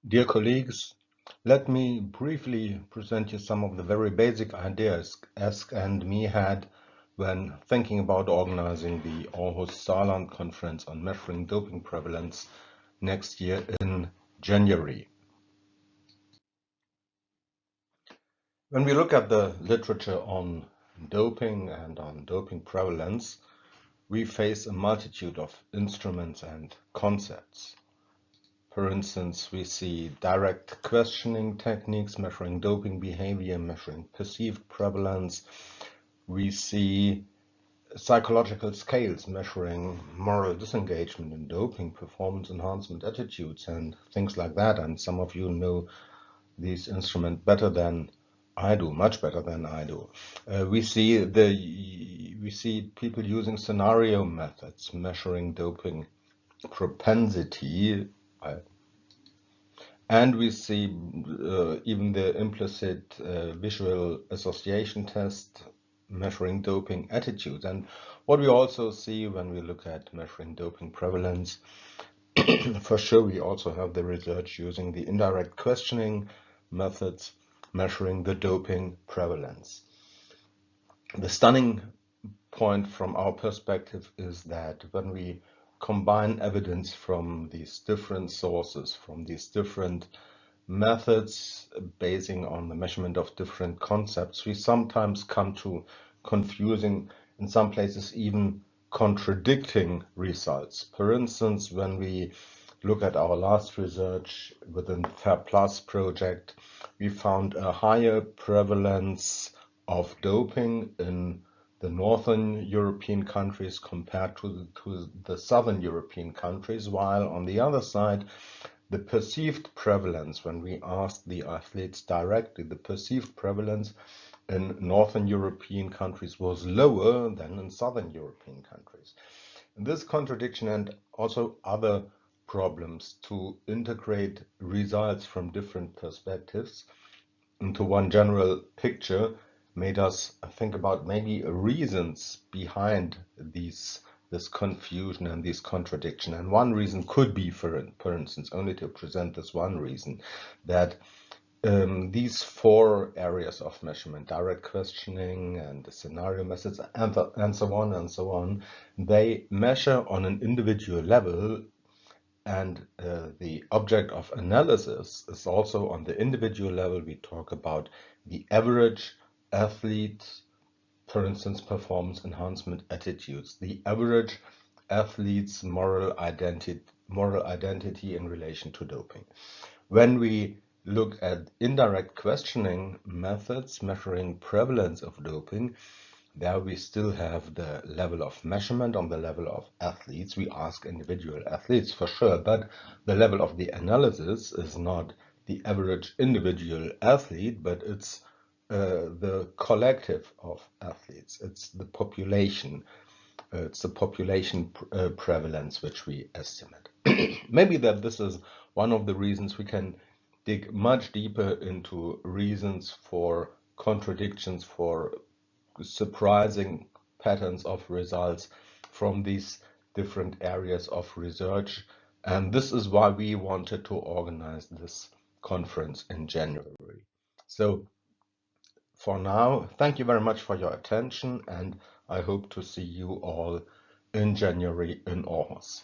Dear colleagues, let me briefly present you some of the very basic ideas Esk and me had when thinking about organizing the Aarhus Saarland conference on measuring doping prevalence next year in January. When we look at the literature on doping and on doping prevalence, we face a multitude of instruments and concepts. For instance, we see direct questioning techniques measuring doping behavior, measuring perceived prevalence. We see psychological scales measuring moral disengagement in doping, performance enhancement attitudes, and things like that. And some of you know these instruments better than I do, much better than I do. We see people using scenario methods measuring doping propensity. And we see even the implicit visual association test measuring doping attitudes. And what we also see when we look at measuring doping prevalence, for sure we also have the research using the indirect questioning methods measuring the doping prevalence. The stunning point from our perspective is that when we combine evidence from these different sources, from these different methods basing on the measurement of different concepts, we sometimes come to confusing, in some places even contradicting results. For instance, when we look at our last research within the FAIR Plus project, we found a higher prevalence of doping in the northern European countries compared to the southern European countries, while on the other side, the perceived prevalence, when we asked the athletes directly, the perceived prevalence in northern European countries was lower than in southern European countries. And this contradiction and also other problems to integrate results from different perspectives into one general picture made us think about maybe reasons behind this confusion and this contradiction. And one reason could be, for instance, only to present this one reason, that these four areas of measurement, direct questioning and the scenario methods and so on, they measure on an individual level, and the object of analysis is also on the individual level. We talk about the average athlete, for instance, performance enhancement attitudes, the average athlete's moral identity in relation to doping. When we look at indirect questioning methods measuring prevalence of doping, there we still have the level of measurement on the level of athletes. We ask individual athletes for sure, but the level of the analysis is not the average individual athlete, but it's the collective of athletes. It's the population. It's the population prevalence which we estimate. Maybe that this is one of the reasons we can dig much deeper into reasons for contradictions, for surprising patterns of results from these different areas of research. And this is why we wanted to organize this conference in January. So for now, thank you very much for your attention, and I hope to see you all in January in Aarhus.